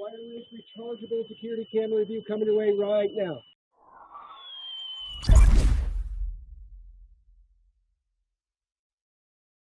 wireless rechargeable security camera review coming your way right now.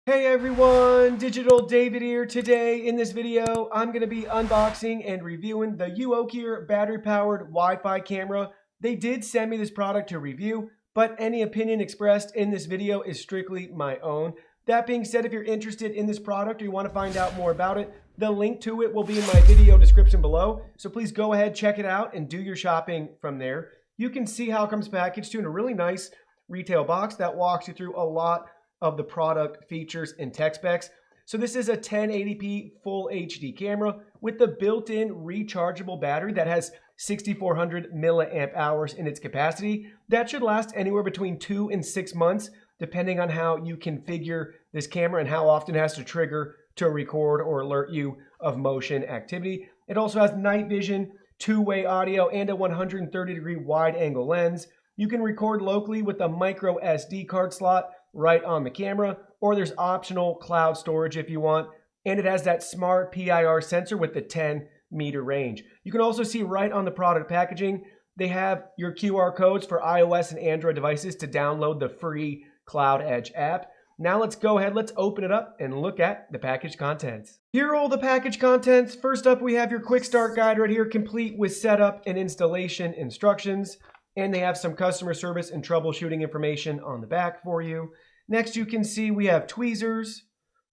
Hey everyone, Digital David here. Today in this video, I'm going to be unboxing and reviewing the UOKIER battery-powered Wi-Fi camera. They did send me this product to review, but any opinion expressed in this video is strictly my own. That being said, if you're interested in this product or you want to find out more about it, the link to it will be in my video description below. So please go ahead, check it out, and do your shopping from there. You can see how it comes packaged in a really nice retail box that walks you through a lot of the product features and tech specs. So this is a 1080p full HD camera with the built-in rechargeable battery that has 6,400 milliamp hours in its capacity. That should last anywhere between 2 and 6 months, depending on how you configure this camera and how often it has to trigger to record or alert you of motion activity. It also has night vision, two-way audio, and a 130-degree wide-angle lens. You can record locally with a micro SD card slot right on the camera, or there's optional cloud storage if you want, and it has that smart PIR sensor with the 10-meter range. You can also see right on the product packaging, they have your QR codes for iOS and Android devices to download the free Cloud Edge app. Now let's go ahead, let's open it up and look at the package contents. Here are all the package contents. First up, we have your quick start guide right here, complete with setup and installation instructions. And they have some customer service and troubleshooting information on the back for you. Next, you can see we have tweezers,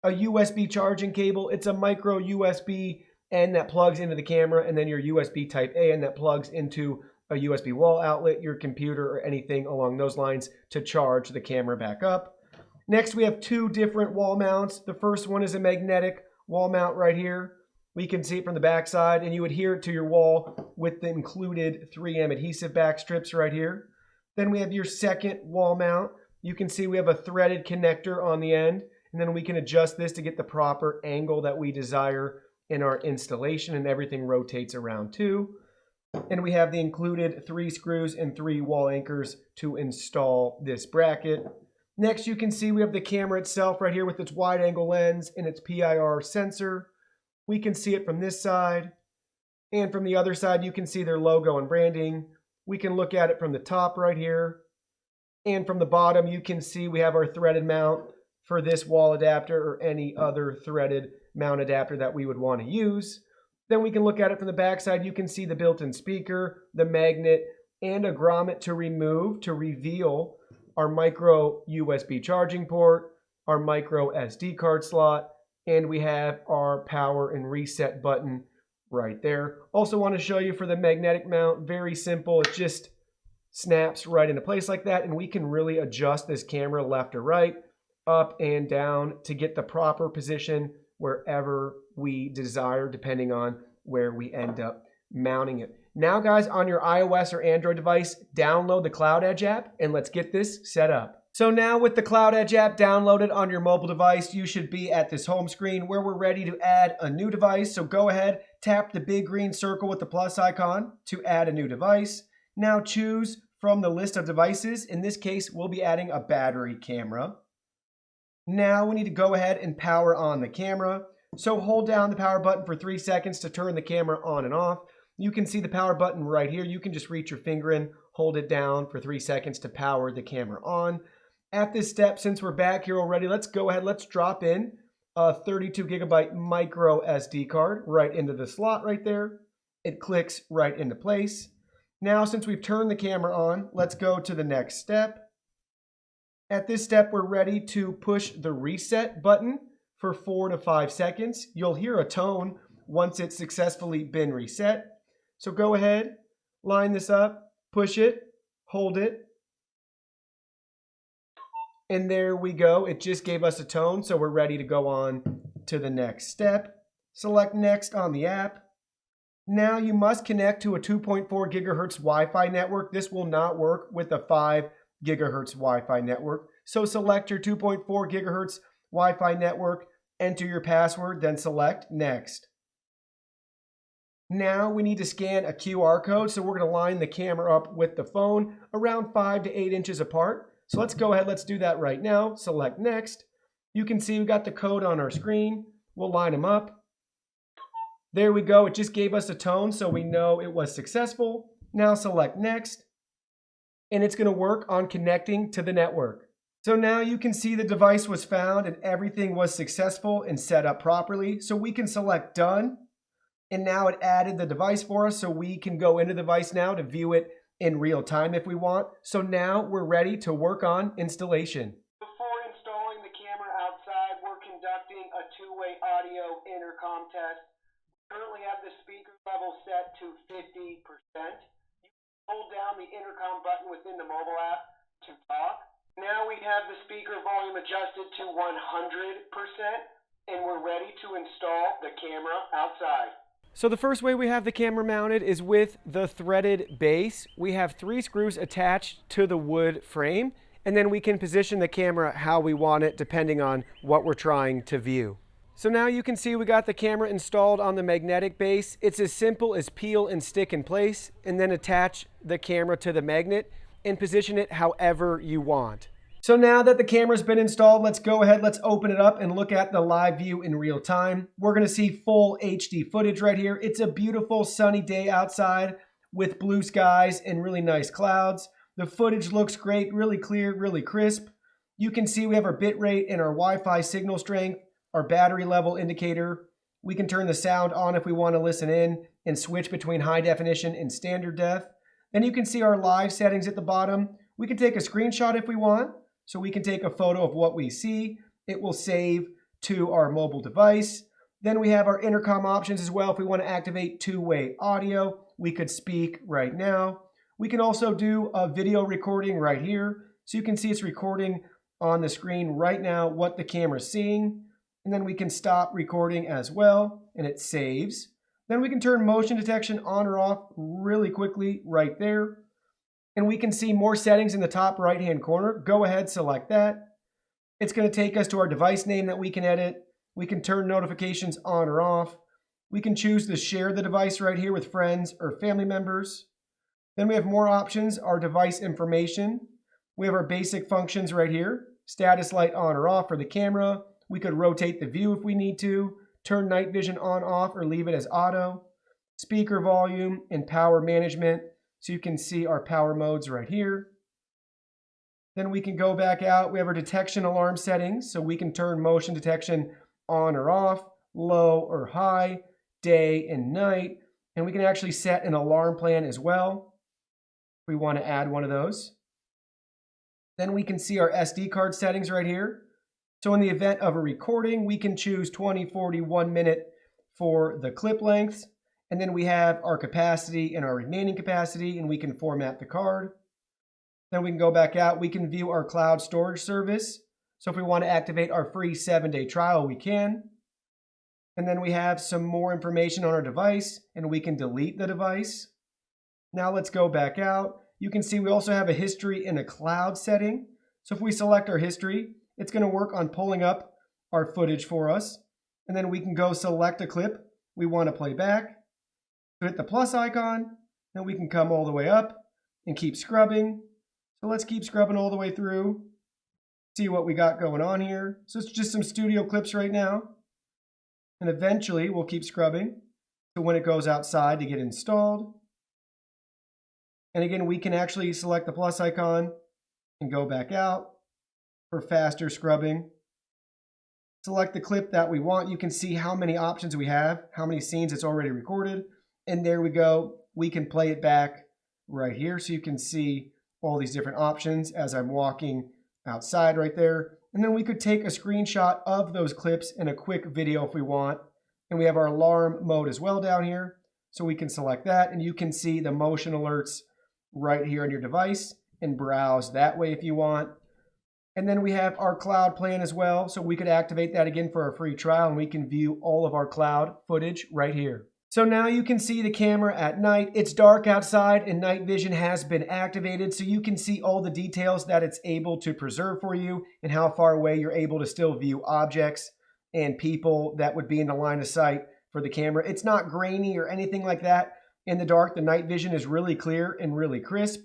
a USB charging cable. It's a micro USB N that plugs into the camera, and then your USB type A N that plugs into a USB wall outlet, your computer, or anything along those lines to charge the camera back up. Next, we have two different wall mounts. The first one is a magnetic wall mount right here. We can see it from the back side, and you adhere it to your wall with the included 3M adhesive back strips right here. Then we have your second wall mount. You can see we have a threaded connector on the end, and then we can adjust this to get the proper angle that we desire in our installation, and everything rotates around too. And we have the included 3 screws and 3 wall anchors to install this bracket. Next, you can see we have the camera itself right here with its wide angle lens and its PIR sensor. We can see it from this side, and from the other side you can see their logo and branding. We can look at it from the top right here, and from the bottom you can see we have our threaded mount for this wall adapter or any other threaded mount adapter that we would want to use. Then we can look at it from the back side. You can see the built-in speaker, the magnet, and a grommet to remove to reveal our micro USB charging port, our micro SD card slot, and we have our power and reset button right there. Also want to show you for the magnetic mount, very simple. It just snaps right into place like that, and we can really adjust this camera left or right, up and down to get the proper position wherever we desire, depending on where we end up mounting it. Now guys, on your iOS or Android device, download the Cloud Edge app and let's get this set up. So now with the Cloud Edge app downloaded on your mobile device, you should be at this home screen where we're ready to add a new device. So go ahead, tap the big green circle with the plus icon to add a new device. Now choose from the list of devices. In this case, we'll be adding a battery camera. Now we need to go ahead and power on the camera. So hold down the power button for 3 seconds to turn the camera on and off. You can see the power button right here. You can just reach your finger in, hold it down for 3 seconds to power the camera on. At this step, since we're back here already, let's go ahead, let's drop in a 32 gigabyte micro SD card right into the slot right there. It clicks right into place. Now, since we've turned the camera on, let's go to the next step. At this step, we're ready to push the reset button for 4 to 5 seconds. You'll hear a tone once it's successfully been reset. So go ahead, line this up, push it, hold it. And there we go. It just gave us a tone, so we're ready to go on to the next step. Select next on the app. Now you must connect to a 2.4 gigahertz Wi-Fi network. This will not work with a 5 gigahertz Wi-Fi network. So select your 2.4 gigahertz Wi-Fi network, enter your password, then select next. Now we need to scan a QR code, so we're going to line the camera up with the phone around 5 to 8 inches apart. So let's go ahead, let's do that right now. Select next. You can see we got the code on our screen. We'll line them up. There we go. It just gave us a tone so we know it was successful. Now select next, and it's going to work on connecting to the network. So now you can see the device was found and everything was successful and set up properly. So we can select done, and now it added the device for us, so we can go into the device now to view it in real time if we want. So now we're ready to work on installation. Before installing the camera outside, we're conducting a two-way audio intercom test. Currently have the speaker level set to 50%. You hold down the intercom button within the mobile app to talk. Now we have the speaker volume adjusted to 100%, and we're ready to install the camera outside. So the first way we have the camera mounted is with the threaded base. We have 3 screws attached to the wood frame, and then we can position the camera how we want it depending on what we're trying to view. So now you can see we got the camera installed on the magnetic base. It's as simple as peel and stick in place, and then attach the camera to the magnet and position it however you want. So now that the camera's been installed, let's go ahead, let's open it up and look at the live view in real time. We're gonna see full HD footage right here. It's a beautiful sunny day outside with blue skies and really nice clouds. The footage looks great, really clear, really crisp. You can see we have our bit rate and our Wi-Fi signal strength, our battery level indicator. We can turn the sound on if we want to listen in and switch between high definition and standard def. Then you can see our live settings at the bottom. We can take a screenshot if we want. So we can take a photo of what we see. It will save to our mobile device. Then we have our intercom options as well. If we want to activate two-way audio, we could speak right now. We can also do a video recording right here. So you can see it's recording on the screen right now what the camera's seeing. And then we can stop recording as well, and it saves. Then we can turn motion detection on or off really quickly right there. And we can see more settings in the top right-hand corner. Go ahead, select that. It's going to take us to our device name that we can edit. We can turn notifications on or off. We can choose to share the device right here with friends or family members. Then we have more options, our device information. We have our basic functions right here. Status light on or off for the camera. We could rotate the view if we need to. Turn night vision on, off, or leave it as auto. Speaker volume and power management. So you can see our power modes right here. Then we can go back out. We have our detection alarm settings. So we can turn motion detection on or off, low or high, day and night. And we can actually set an alarm plan as well if we want to add one of those. Then we can see our SD card settings right here. So in the event of a recording, we can choose 20, 40, 1 minute for the clip lengths. And then we have our capacity and our remaining capacity, and we can format the card. Then we can go back out. We can view our cloud storage service. So if we want to activate our free 7-day trial, we can. And then we have some more information on our device, and we can delete the device. Now let's go back out. You can see we also have a history in a cloud setting. So if we select our history, it's going to work on pulling up our footage for us. And then we can go select a clip we want to play back. So hit the plus icon, then we can come all the way up and keep scrubbing. So let's keep scrubbing all the way through, see what we got going on here. So it's just some studio clips right now. And eventually we'll keep scrubbing to when it goes outside to get installed. And again, we can actually select the plus icon and go back out for faster scrubbing. Select the clip that we want. You can see how many options we have, how many scenes it's already recorded. And there we go. We can play it back right here. So you can see all these different options as I'm walking outside right there. And then we could take a screenshot of those clips in a quick video if we want. And we have our alarm mode as well down here. So we can select that, and you can see the motion alerts right here on your device and browse that way if you want. And then we have our cloud plan as well. So we could activate that again for our free trial, and we can view all of our cloud footage right here. So now you can see the camera at night. It's dark outside and night vision has been activated, so you can see all the details that it's able to preserve for you and how far away you're able to still view objects and people that would be in the line of sight for the camera. It's not grainy or anything like that. In the dark, the night vision is really clear and really crisp.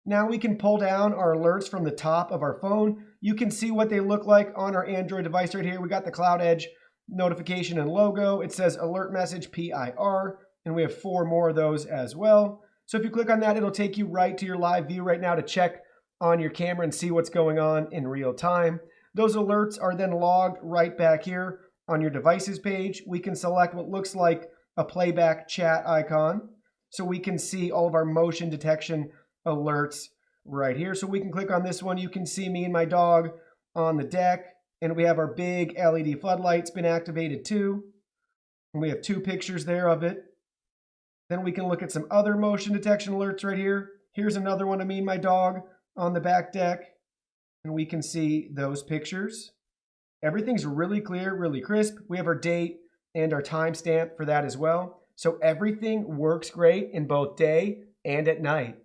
Now we can pull down our alerts from the top of our phone. You can see what they look like on our Android device right here. We got the Cloud Edge notification and logo. It says alert message PIR, and we have 4 more of those as well. So if you click on that, it'll take you right to your live view right now to check on your camera and see what's going on in real time. Those alerts are then logged right back here on your devices page. We can select what looks like a playback chat icon, so we can see all of our motion detection alerts right here. So we can click on this one. You can see me and my dog on the deck, and we have our big LED floodlights been activated too. And we have 2 pictures there of it. Then we can look at some other motion detection alerts right here. Here's another one of me and my dog on the back deck, and we can see those pictures. Everything's really clear, really crisp. We have our date and our timestamp for that as well. So everything works great in both day and at night.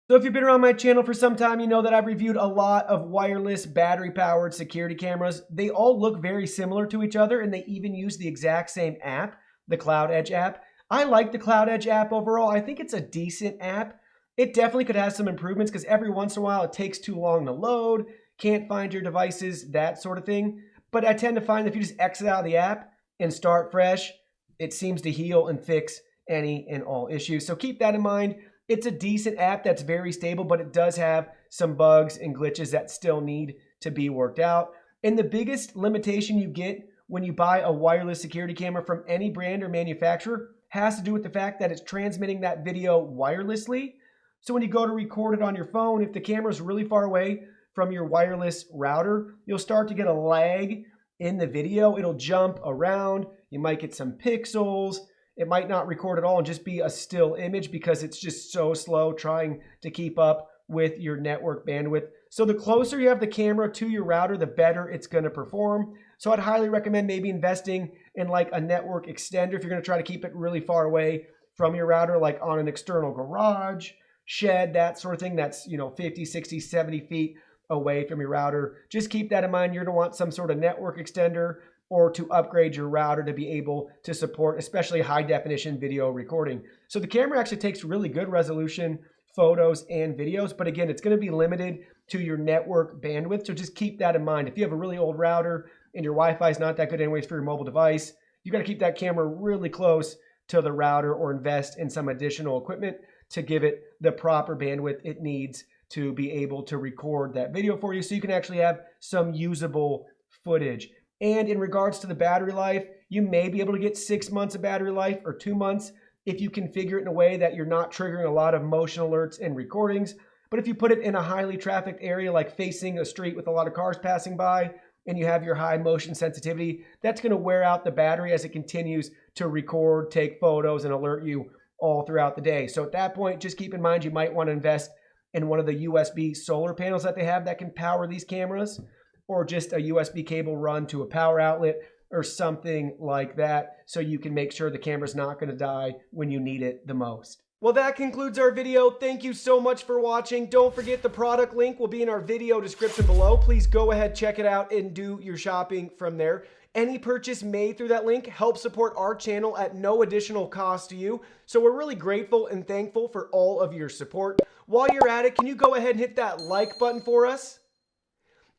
So if you've been around my channel for some time, you know that I've reviewed a lot of wireless battery-powered security cameras. They all look very similar to each other, and they even use the exact same app, the Cloud Edge app. I like the Cloud Edge app overall. I think it's a decent app. It definitely could have some improvements because every once in a while it takes too long to load, can't find your devices, that sort of thing. But I tend to find that if you just exit out of the app and start fresh, it seems to heal and fix any and all issues. So keep that in mind. It's a decent app that's very stable, but it does have some bugs and glitches that still need to be worked out. And the biggest limitation you get when you buy a wireless security camera from any brand or manufacturer has to do with the fact that it's transmitting that video wirelessly. So when you go to record it on your phone, if the camera is really far away from your wireless router, you'll start to get a lag in the video. It'll jump around. You might get some pixels. It might not record at all and just be a still image because it's just so slow trying to keep up with your network bandwidth. So the closer you have the camera to your router, the better it's going to perform. So I'd highly recommend maybe investing in like a network extender if you're going to try to keep it really far away from your router, like on an external garage, shed, that sort of thing that's, 50, 60, 70 feet away from your router. Just keep that in mind. You're going to want some sort of network extender or to upgrade your router to be able to support especially high definition video recording. So the camera actually takes really good resolution photos and videos, but again, it's going to be limited to your network bandwidth. So just keep that in mind. If you have a really old router and your Wi-Fi is not that good anyways for your mobile device, you got to keep that camera really close to the router or invest in some additional equipment to give it the proper bandwidth it needs to be able to record that video for you so you can actually have some usable footage. And in regards to the battery life, you may be able to get 6 months of battery life or 2 months if you configure it in a way that you're not triggering a lot of motion alerts and recordings. But if you put it in a highly trafficked area like facing a street with a lot of cars passing by and you have your high motion sensitivity, that's going to wear out the battery as it continues to record, take photos, and alert you all throughout the day. So at that point, just keep in mind you might want to invest in one of the USB solar panels that they have that can power these cameras, or just a USB cable run to a power outlet or something like that so you can make sure the camera's not going to die when you need it the most. Well, that concludes our video. Thank you so much for watching. Don't forget the product link will be in our video description below. Please go ahead, check it out, and do your shopping from there. Any purchase made through that link helps support our channel at no additional cost to you. So we're really grateful and thankful for all of your support. While you're at it, can you go ahead and hit that like button for us?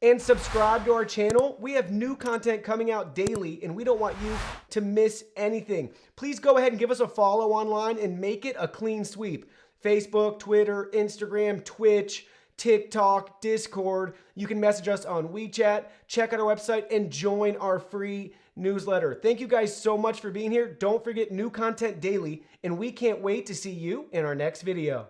And subscribe to our channel. We have new content coming out daily, and we don't want you to miss anything. Please go ahead and give us a follow online and make it a clean sweep. Facebook, Twitter, Instagram, Twitch, TikTok, Discord. You can message us on WeChat, check out our website, and join our free newsletter. Thank you guys so much for being here. Don't forget new content daily, and we can't wait to see you in our next video.